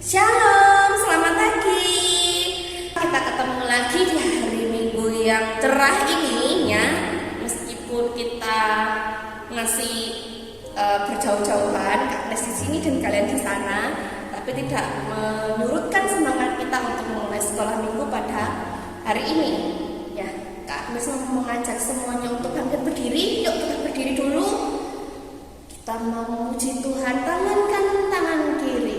Shalom, selamat pagi. Kita ketemu lagi di hari Minggu yang cerah ini ya. Meskipun kita ngasih berjauh-jauhan, Kak Nes di sini dan kalian di sana, tapi tidak menyurutkan semangat kita untuk memulai sekolah minggu pada hari ini. Ya, Kak Nes mau mengajak semuanya untuk bangkit berdiri. Yuk kita berdiri dulu. Kita mau memuji Tuhan, tangankan tangan kiri.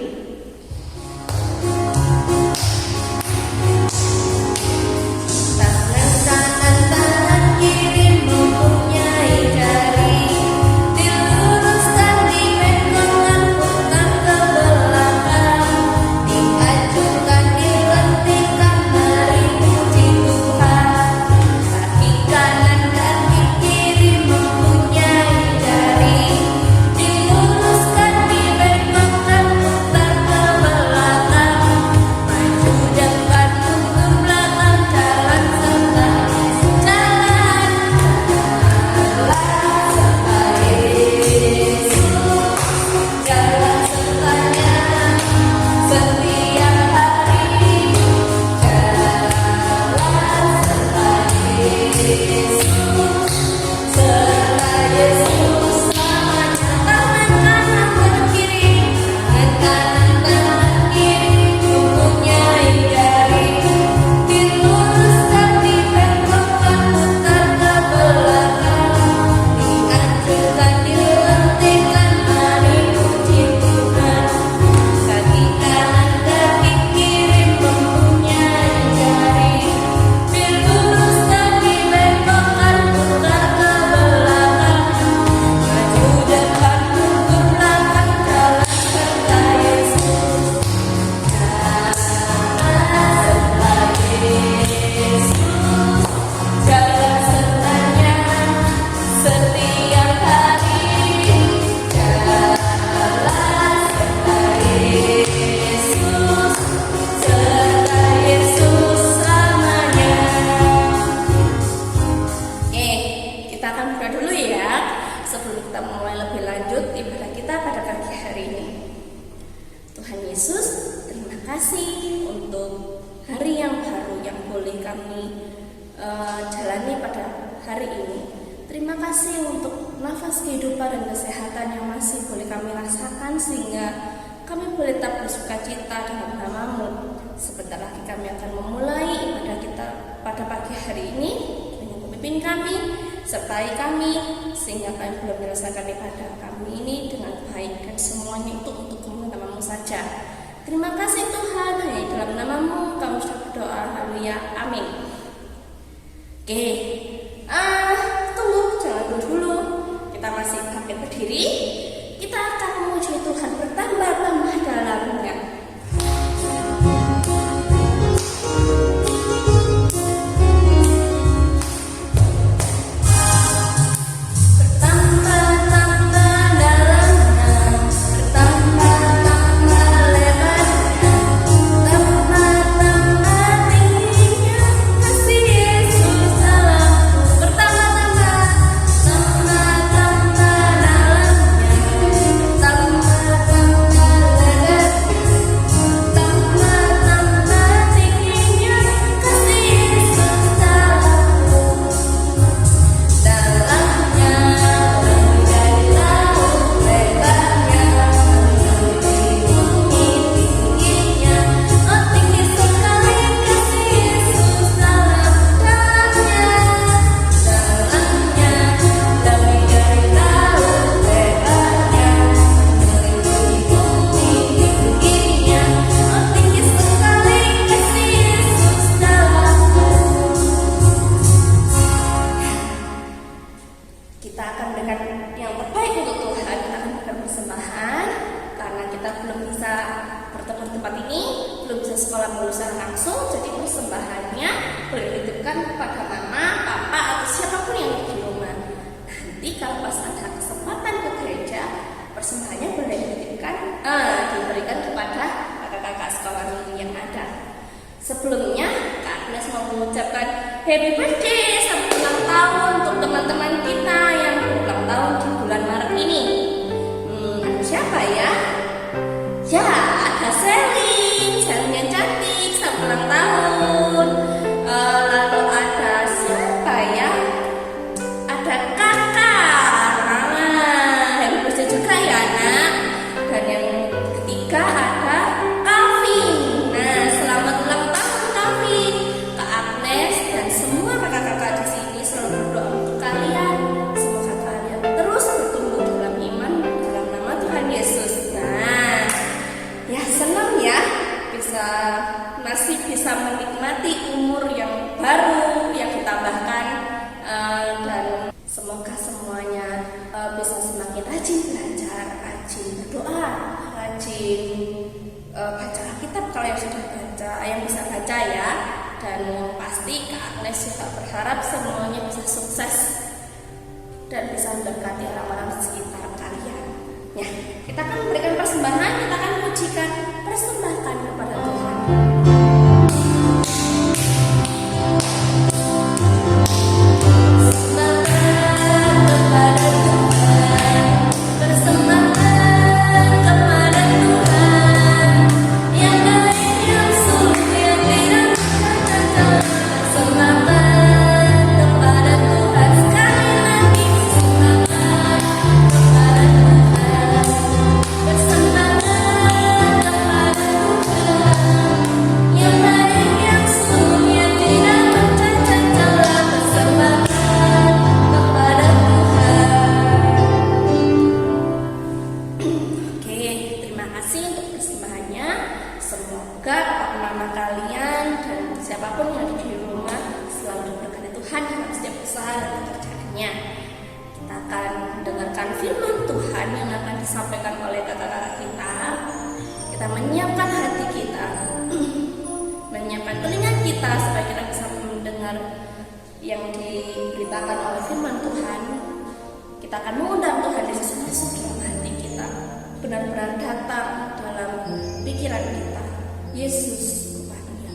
Jalani pada hari ini. Terima kasih untuk nafas kehidupan dan kesehatan yang masih boleh kami rasakan, sehingga kami boleh tetap bersuka cita dalam nama-Mu. Sebentar lagi kami akan memulai ibadah kita pada pagi hari ini. Dengan pemimpin kami, sertai kami, sehingga kami boleh menyelesaikan ibadah kami ini dengan baik, dan semuanya itu untuk kemuliaan nama-Mu saja. Terima kasih Tuhan, hanya dalam nama-Mu kami sudah berdoa. Haleluya, amin. Oke, tunggu, jangan dulu. Kita masih bangkit berdiri. Kita akan memuji Tuhan bertambah-tambah dalamnya. Diberikan kepada kakak-kakak sekolah minggu yang ada. Sebelumnya, Kak Agnes mau mengucapkan happy birthday, selamat ulang tahun untuk teman-teman kita yang ulang tahun di bulan Maret ini. Ada siapa ya? Ya, ada Sally. masih bisa menikmati umur yang baru yang ditambahkan, dan semoga semuanya bisa semakin rajin belajar, rajin berdoa, rajin baca Alkitab kalau yang sudah baca, yang bisa baca ya. Dan pasti Kak Agnes juga berharap semuanya bisa sukses dan bisa memberkati orang-orang di sekitar kalian. Ya, kita akan memberikan persembahan, kita akan pujikan, persembahkan kepada Tuhan. Semoga nama kalian dan siapapun yang ada di rumah selalu diberkati Tuhan dalam setiap usaha dan pekerjaannya. Kita akan mendengarkan firman Tuhan yang akan disampaikan oleh kakak-kakak kita. Kita menyiapkan hati kita, menyiapkan telinga kita supaya kita bisa mendengar yang diberitakan oleh firman Tuhan. Kita akan mengundang Tuhan Yesus masuk dalam hati kita, benar-benar datang dalam pikiran kita. Yesus kupanggil.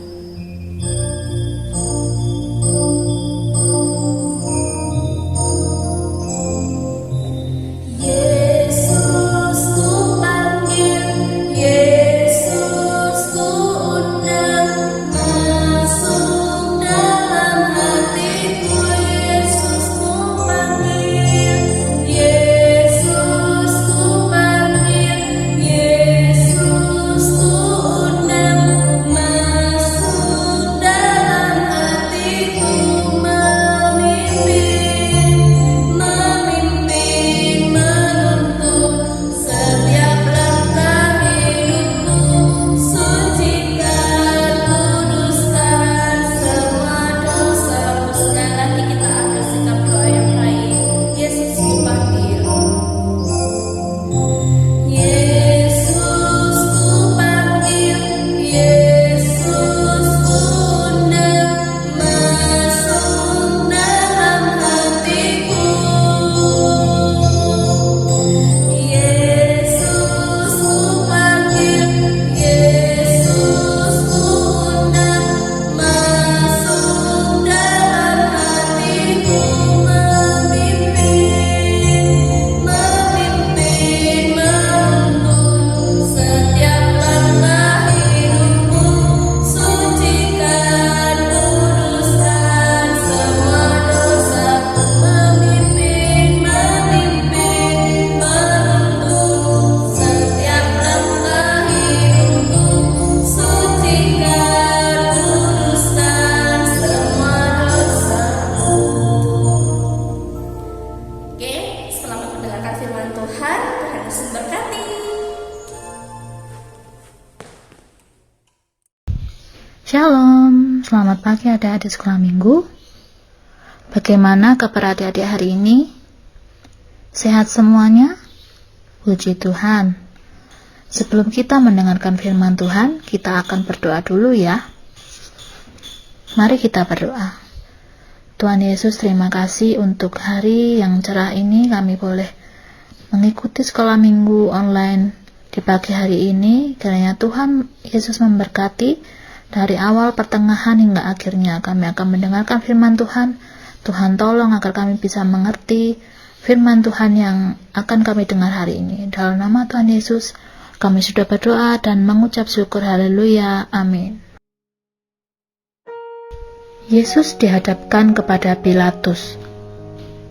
Yesus kupanggil, Yesus kuundang, masuk dalam hatiku. Yesus kupanggil, Yesus kupanggil, Yesus kuundang, masuk dalam hatiku, memimpin, menuntun setiap langkah hidupku, sucikan, kuduskan semua dosaku. Sekali lagi kita ambil sikap doa yang baik. Yesus kupanggil, Yesus kupanggil, Yesus kuundang, masuk dalam hatiku. Yesus kupanggil, Yesus kuundang, masuk dalam hatiku, memimpin, menuntun setiap langkah hidupku, sucikan, kuduskan semua dosaku, memimpin, menuntun setiap langkah hidupku, sucikan, kuduskan semua dosaku. Oke, selamat mendengarkan firman Tuhan. Tuhan Yesus memberkati. Shalom, selamat pagi adik-adik sekolah minggu. Bagaimana kabar adik-adik hari ini? Sehat semuanya? Puji Tuhan. Sebelum kita mendengarkan firman Tuhan, kita akan berdoa dulu ya. Mari kita berdoa. Tuhan Yesus, terima kasih untuk hari yang cerah ini. Kami boleh mengikuti sekolah minggu online di pagi hari ini. Kiranya Tuhan Yesus memberkati dari awal, pertengahan, hingga akhirnya. Kami akan mendengarkan firman Tuhan. Tuhan tolong agar kami bisa mengerti firman Tuhan yang akan kami dengar hari ini. Dalam nama Tuhan Yesus, kami sudah berdoa dan mengucap syukur. Haleluya. Amin. Yesus dihadapkan kepada Pilatus.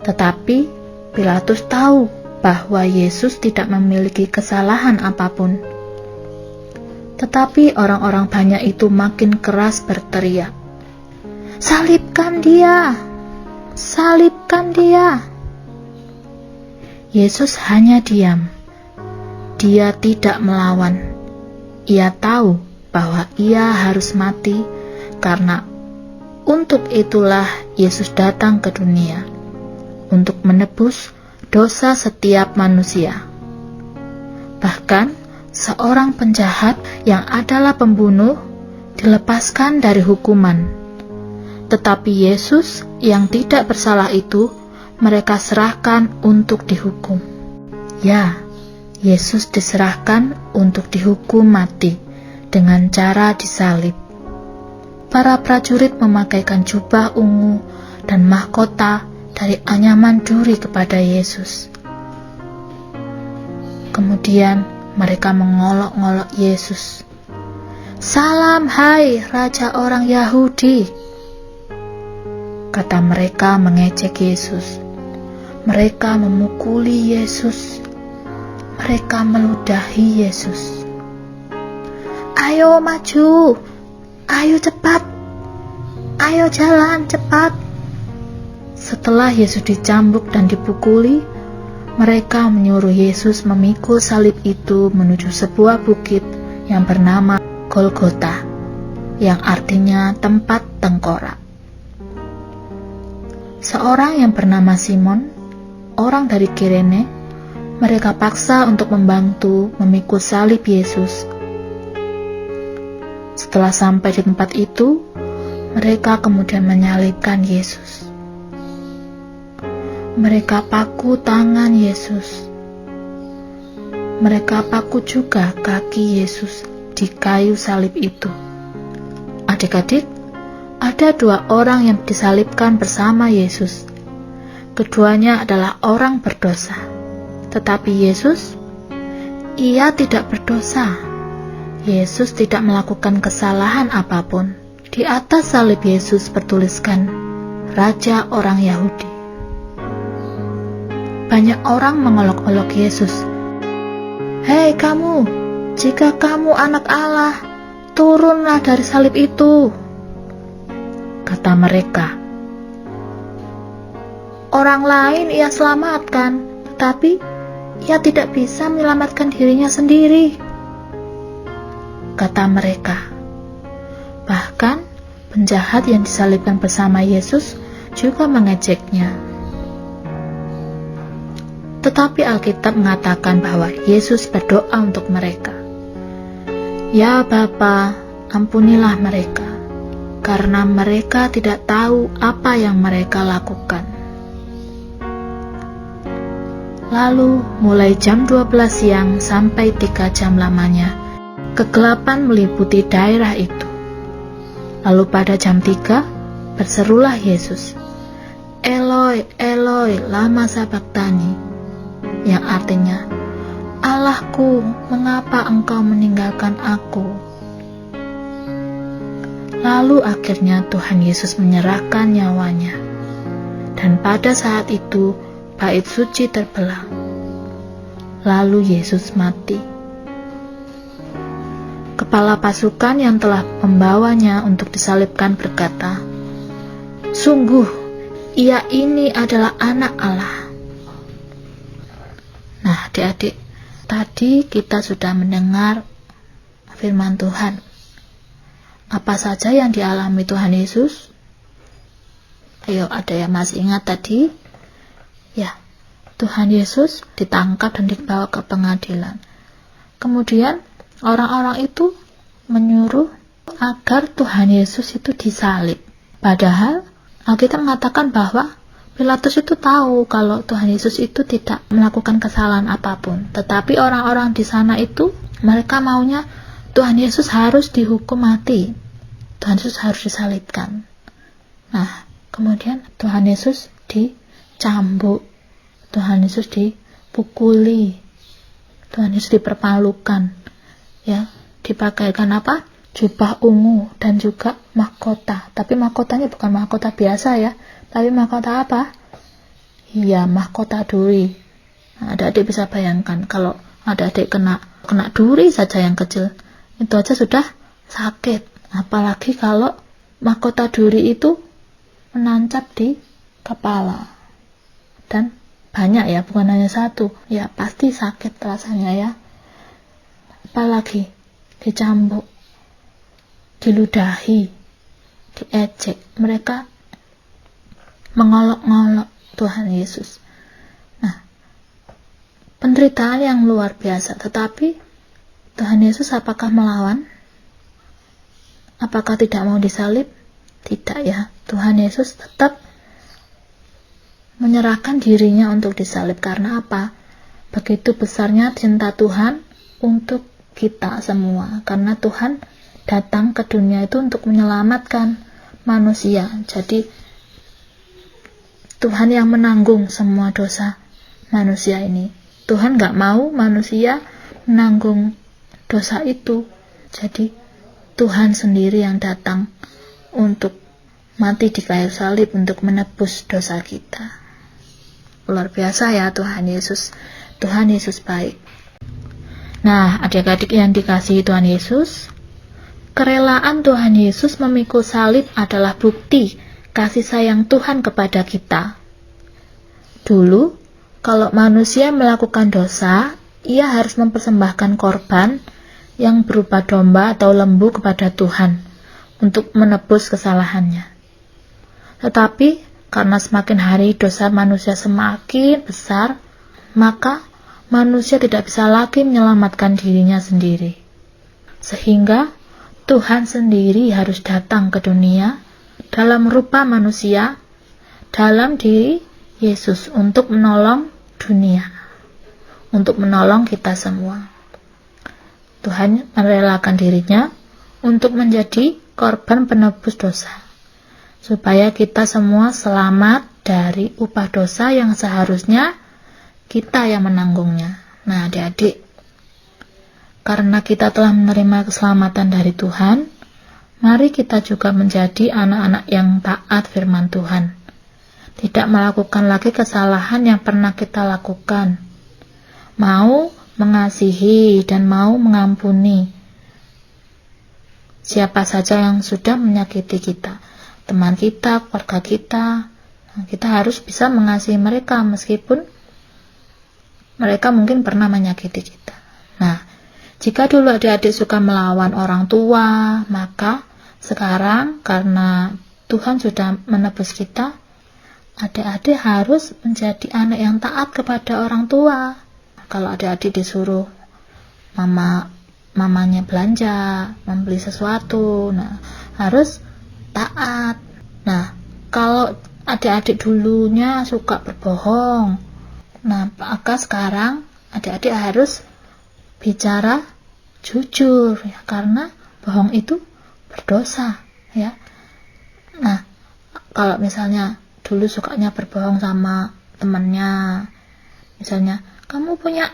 Tetapi Pilatus tahu bahwa Yesus tidak memiliki kesalahan apapun. Tetapi orang-orang banyak itu makin keras berteriak, "Salibkan dia! Salibkan dia!" Yesus hanya diam. Dia tidak melawan. Ia tahu bahwa ia harus mati, karena untuk itulah Yesus datang ke dunia, untuk menebus dosa setiap manusia. Bahkan seorang penjahat yang adalah pembunuh dilepaskan dari hukuman. Tetapi Yesus yang tidak bersalah itu mereka serahkan untuk dihukum. Ya, Yesus diserahkan untuk dihukum mati dengan cara disalib. Para prajurit memakaikan jubah ungu dan mahkota dari anyaman duri kepada Yesus. Kemudian mereka mengolok-olok Yesus. "Salam, hai Raja orang Yahudi," kata mereka mengejek Yesus. Mereka memukuli Yesus. Mereka meludahi Yesus. "Ayo maju, ayo cepat, ayo jalan cepat." Setelah Yesus dicambuk dan dipukuli, mereka menyuruh Yesus memikul salib itu menuju sebuah bukit yang bernama Golgota, yang artinya tempat tengkorak. Seorang yang bernama Simon, orang dari Kirene, mereka paksa untuk membantu memikul salib Yesus. Setelah sampai di tempat itu, mereka kemudian menyalibkan Yesus. Mereka paku tangan Yesus. Mereka paku juga kaki Yesus di kayu salib itu. Adik-adik, ada 2 orang yang disalibkan bersama Yesus. Keduanya adalah orang berdosa. Tetapi Yesus, ia tidak berdosa. Yesus tidak melakukan kesalahan apapun. Di atas salib Yesus bertuliskan, Raja orang Yahudi. Banyak orang mengolok-olok Yesus. "Hei kamu, jika kamu anak Allah, turunlah dari salib itu," kata mereka. "Orang lain ia selamatkan, tetapi ia tidak bisa menyelamatkan dirinya sendiri," kata mereka. Bahkan penjahat yang disalibkan bersama Yesus juga mengejeknya. Tetapi Alkitab mengatakan bahwa Yesus berdoa untuk mereka. "Ya Bapa, ampunilah mereka, karena mereka tidak tahu apa yang mereka lakukan." Lalu mulai jam 12 siang sampai 3 jam lamanya, kegelapan meliputi daerah itu. Lalu pada jam 3, berserulah Yesus, "Eloi, Eloi, lama sabachthani," yang artinya, "Allahku, mengapa engkau meninggalkan aku?" Lalu akhirnya Tuhan Yesus menyerahkan nyawanya. Dan pada saat itu, bait suci terbelah. Lalu Yesus mati. Kepala pasukan yang telah membawanya untuk disalibkan berkata, "Sungguh, ia ini adalah anak Allah." Nah, adik-adik, tadi kita sudah mendengar firman Tuhan. Apa saja yang dialami Tuhan Yesus? Ayo, ada yang masih ingat tadi? Ya, Tuhan Yesus ditangkap dan dibawa ke pengadilan. Kemudian orang-orang itu menyuruh agar Tuhan Yesus itu disalib. Padahal Alkitab mengatakan bahwa Pilatus itu tahu kalau Tuhan Yesus itu tidak melakukan kesalahan apapun. Tetapi orang-orang di sana itu, mereka maunya Tuhan Yesus harus dihukum mati. Tuhan Yesus harus disalibkan. Nah, kemudian Tuhan Yesus dicambuk. Tuhan Yesus dipukuli. Tuhan Yesus dipermalukan. Ya, dipakaikan apa? Jubah ungu dan juga mahkota. Tapi mahkotanya bukan mahkota biasa ya. Tapi mahkota apa? Iya, mahkota duri. Nah, adik-adik bisa bayangkan kalau adik-adik kena duri saja yang kecil, itu aja sudah sakit. Apalagi kalau mahkota duri itu menancap di kepala. Dan banyak ya, bukan hanya satu. Ya, pasti sakit rasanya ya. Apalagi dicambuk. diludahi, diejek, mereka mengolok-ngolok Tuhan Yesus. Nah, penderitaan yang luar biasa, tetapi Tuhan Yesus apakah melawan? Apakah tidak mau disalib? Tidak ya, Tuhan Yesus tetap menyerahkan dirinya untuk disalib. Karena apa? Begitu besarnya cinta Tuhan untuk kita semua. Karena Tuhan datang ke dunia itu untuk menyelamatkan manusia. Jadi Tuhan yang menanggung semua dosa manusia ini. Tuhan gak mau manusia menanggung dosa itu. Jadi Tuhan sendiri yang datang untuk mati di kayu salib untuk menebus dosa kita. Luar biasa ya Tuhan Yesus. Tuhan Yesus baik. Nah, adik-adik yang dikasihi Tuhan Yesus, kerelaan Tuhan Yesus memikul salib adalah bukti kasih sayang Tuhan kepada kita. Dulu, kalau manusia melakukan dosa, ia harus mempersembahkan korban yang berupa domba atau lembu kepada Tuhan untuk menebus kesalahannya. Tetapi karena semakin hari dosa manusia semakin besar, maka manusia tidak bisa lagi menyelamatkan dirinya sendiri. Sehingga Tuhan sendiri harus datang ke dunia dalam rupa manusia, dalam diri Yesus untuk menolong dunia, untuk menolong kita semua. Tuhan merelakan dirinya untuk menjadi korban penebus dosa, supaya kita semua selamat dari upah dosa yang seharusnya kita yang menanggungnya. Nah, adik-adik, karena kita telah menerima keselamatan dari Tuhan, mari kita juga menjadi anak-anak yang taat firman Tuhan. Tidak melakukan lagi kesalahan yang pernah kita lakukan. Mau mengasihi dan mau mengampuni siapa saja yang sudah menyakiti kita. Teman kita, keluarga kita. Nah, kita harus bisa mengasihi mereka meskipun mereka mungkin pernah menyakiti kita. Nah, jika dulu adik-adik suka melawan orang tua, maka sekarang karena Tuhan sudah menebus kita, adik-adik harus menjadi anak yang taat kepada orang tua. Kalau adik-adik disuruh mamanya belanja, membeli sesuatu, nah harus taat. Nah, kalau adik-adik dulunya suka berbohong, nah maka sekarang adik-adik harus bicara jujur ya, karena bohong itu berdosa ya. Nah, kalau misalnya dulu sukanya berbohong sama temannya, misalnya kamu punya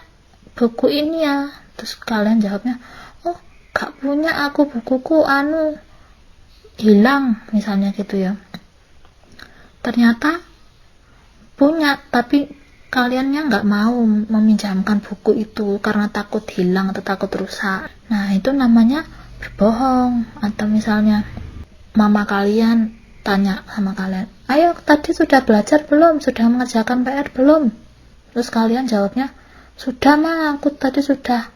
buku ini ya, terus kalian jawabnya, oh gak punya aku, bukuku hilang misalnya gitu ya. Ternyata punya, tapi kaliannya gak mau meminjamkan buku itu karena takut hilang atau takut rusak. Nah, itu namanya berbohong. Atau misalnya mama kalian tanya sama kalian, ayo tadi sudah belajar belum? Sudah mengerjakan PR belum? Terus kalian jawabnya, sudah ma, aku tadi sudah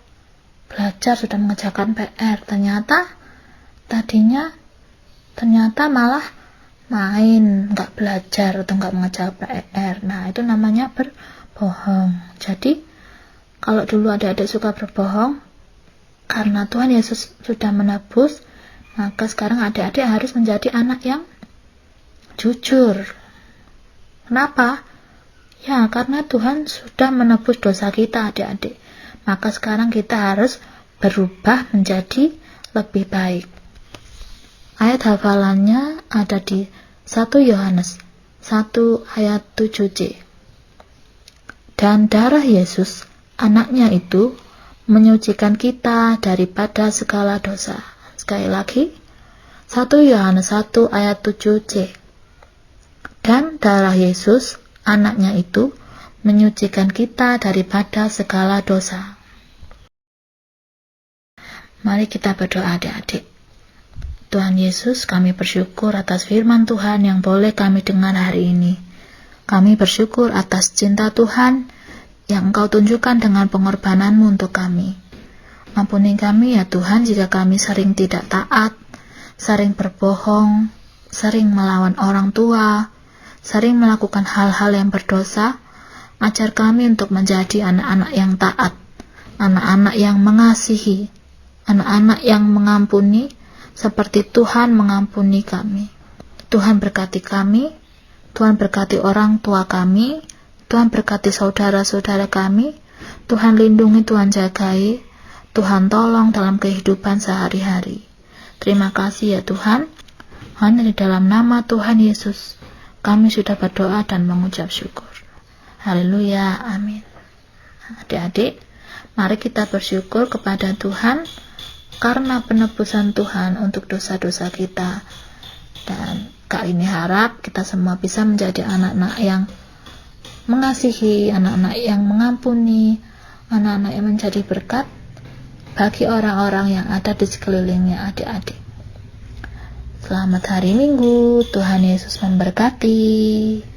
belajar, sudah mengerjakan PR. Ternyata malah main, nggak belajar atau nggak mengerjakan PR. Nah, itu namanya berbohong. Jadi kalau dulu adik-adik suka berbohong, karena Tuhan Yesus sudah menebus, maka sekarang adik-adik harus menjadi anak yang jujur. Kenapa? Ya, karena Tuhan sudah menebus dosa kita, adik-adik. Maka sekarang kita harus berubah menjadi lebih baik. Ayat hafalannya ada di 1 Yohanes 1 ayat 7c. Dan darah Yesus, anaknya itu, menyucikan kita daripada segala dosa. Sekali lagi, 1 Yohanes 1 ayat 7c. Dan darah Yesus, anaknya itu, menyucikan kita daripada segala dosa. Mari kita berdoa, adik-adik. Tuhan Yesus, kami bersyukur atas firman Tuhan yang boleh kami dengar hari ini. Kami bersyukur atas cinta Tuhan yang Engkau tunjukkan dengan pengorbanan-Mu untuk kami. Ampuni kami ya Tuhan jika kami sering tidak taat, sering berbohong, sering melawan orang tua, sering melakukan hal-hal yang berdosa. Ajar kami untuk menjadi anak-anak yang taat, anak-anak yang mengasihi, anak-anak yang mengampuni, seperti Tuhan mengampuni kami. Tuhan berkati kami, Tuhan berkati orang tua kami, Tuhan berkati saudara-saudara kami, Tuhan lindungi, Tuhan jagai, Tuhan tolong dalam kehidupan sehari-hari. Terima kasih ya Tuhan. Hanya di dalam nama Tuhan Yesus kami sudah berdoa dan mengucap syukur. Haleluya, amin. Adik-adik, mari kita bersyukur kepada Tuhan karena penebusan Tuhan untuk dosa-dosa kita. Dan kali ini harap kita semua bisa menjadi anak-anak yang mengasihi, anak-anak yang mengampuni, anak-anak yang menjadi berkat bagi orang-orang yang ada di sekelilingnya adik-adik. Selamat hari Minggu, Tuhan Yesus memberkati.